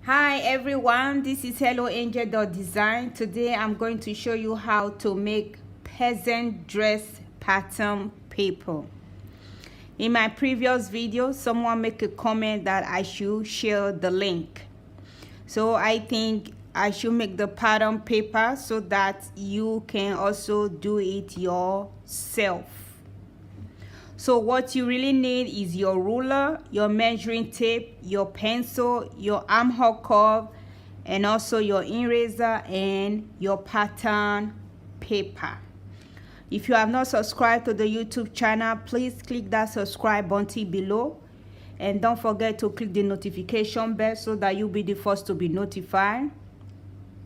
Hi everyone, this is Helloangel.design. Today I'm going to show you how to make peasant dress pattern paper. In my previous video, someone made a comment that I should share the link. So I think I should make the pattern paper so that you can also do it yourself. So what you really need is your ruler, your measuring tape, your pencil, your armhole curve, and also your eraser and your pattern paper. If you have not subscribed to the YouTube channel, please click that subscribe button below. And don't forget to click the notification bell so that you'll be the first to be notified.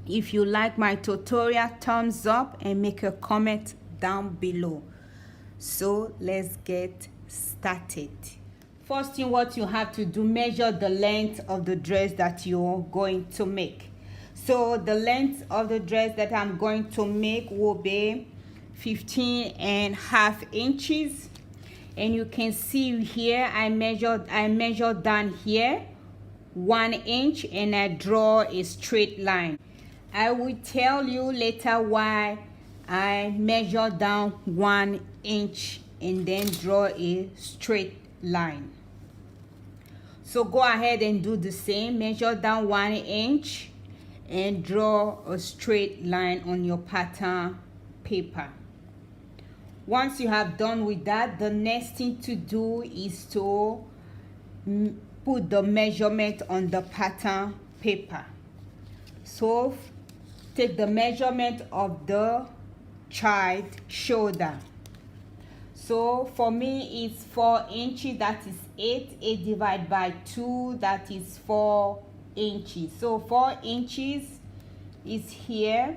If you like my tutorial, thumbs up and make a comment down below. So let's get started. First thing what you have to do, measure the length of the dress that you're going to make. So the length of the dress that I'm going to make will be 15.5 inches. And you can see here I measured down here 1 inch and I draw a straight line. I will tell you later why I measure down 1 inch and then draw a straight line. So go ahead and do the same. Measure down 1 inch and draw a straight line on your pattern paper. Once you have done with that, the next thing to do is to put the measurement on the pattern paper. So take the measurement of the child shoulder. So for me it's 4 inches, that is 8 divided by 2, that is 4 inches. So 4 inches is here,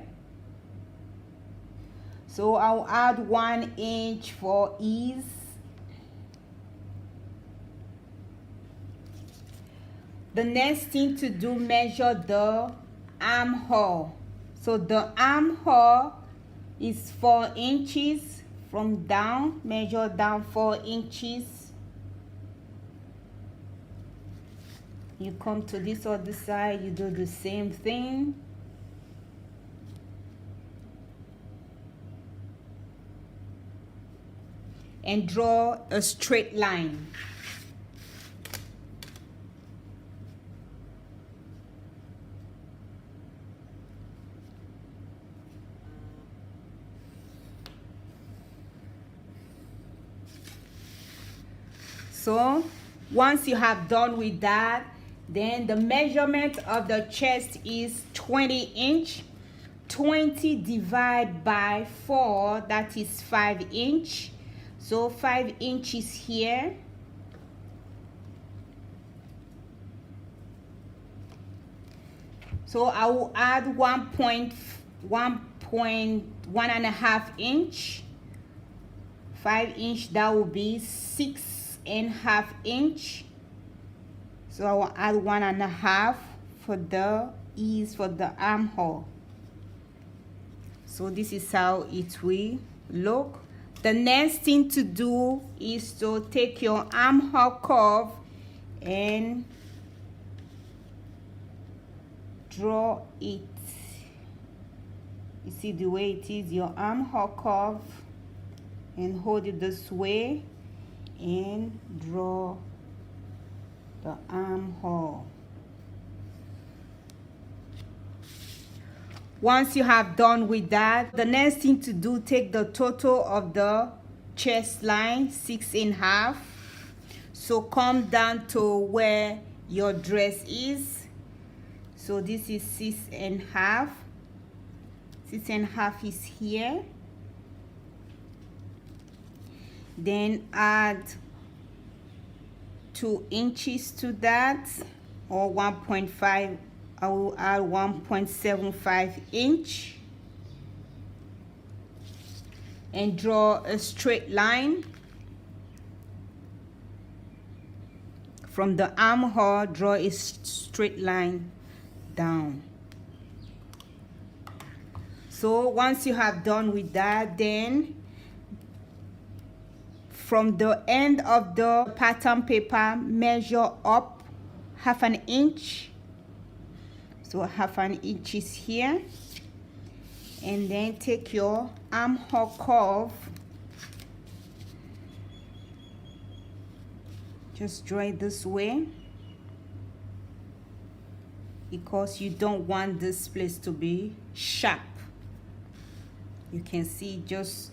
so I'll add 1 inch for ease. The next thing to do, measure the armhole. So the armhole is 4 inches from down. Measure down 4 inches. You come to this other side, you do the same thing. And draw a straight line. So once you have done with that, then the measurement of the chest is 20 inch. 20 divided by 4, that is 5 inch. So 5 inches here. So I will add 1.5 inch. 5 inch, that will be 6.5 inch. So I will add 1.5 for the ease for the armhole. So this is how it will look. The next thing to do is to take your armhole curve and draw it. You see the way it is, your armhole curve, and hold it this way and draw the armhole. Once you have done with that, the next thing to do, take the total of the chest line, 6.5. So come down to where your dress is. So this is 6.5. 6.5 is here. Then add 2 inches to that, or 1.5. I will add 1.75 inch and draw a straight line from the armhole. Draw a straight line down. So once you have done with that, then from the end of the pattern paper, measure up 1/2 inch So 1/2 inches here, and then take your armhole curve, just draw it this way, because you don't want this place to be sharp. You can see, just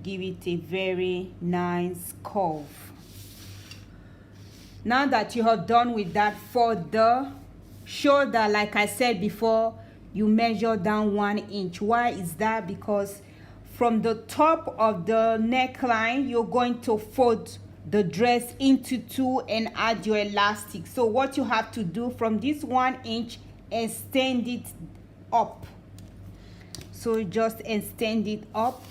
give it a very nice curve. Now that you have done with that, for the shoulder, like I said before, you measure down 1 inch. Why is that? Because from the top of the neckline, you're going to fold the dress into 2 and add your elastic. So what you have to do, from this 1 inch, extend it up. So just extend it up.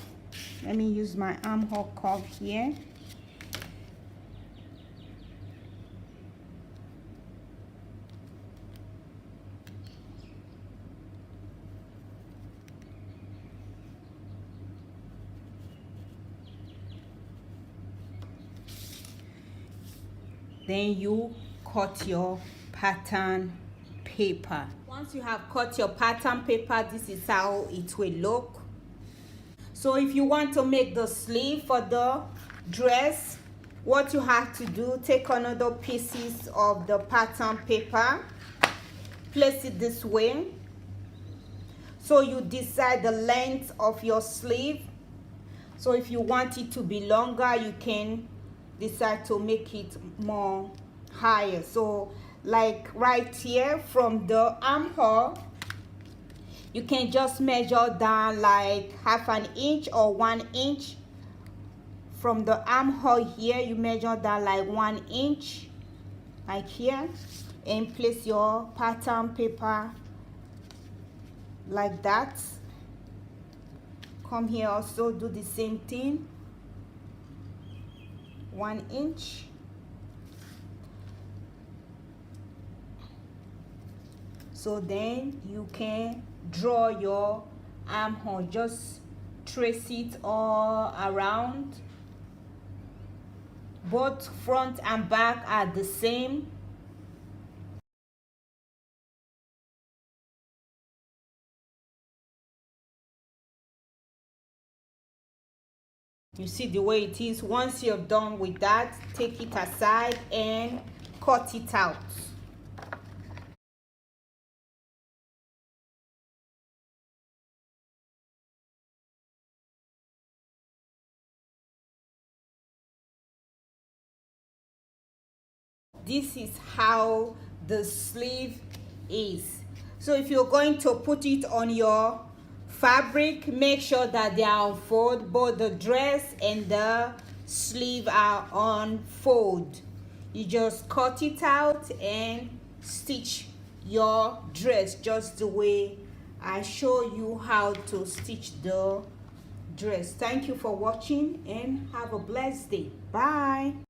Let me use my armhole curve here. Then you cut your pattern paper. Once you have cut your pattern paper, this is how it will look. So if you want to make the sleeve for the dress, what you have to do, take another pieces of the pattern paper, place it this way. So you decide the length of your sleeve. So if you want it to be longer, you can decide to make it more higher. So like right here, from the armhole, you can just measure down like 1/2 inch or 1 inch. From the armhole here, you measure down like 1 inch, like here, and place your pattern paper like that. Come here, also do the same thing, 1 inch. So then you can draw your armhole, just trace it all around. Both front and back are the same. You see the way it is. Once you're done with that, take it aside and cut it out. This is how the sleeve is. So if you're going to put it on your fabric, make sure that they are on fold. Both the dress and the sleeve are on fold. You just cut it out and stitch your dress just the way I show you how to stitch the dress. Thank you for watching and have a blessed day. Bye.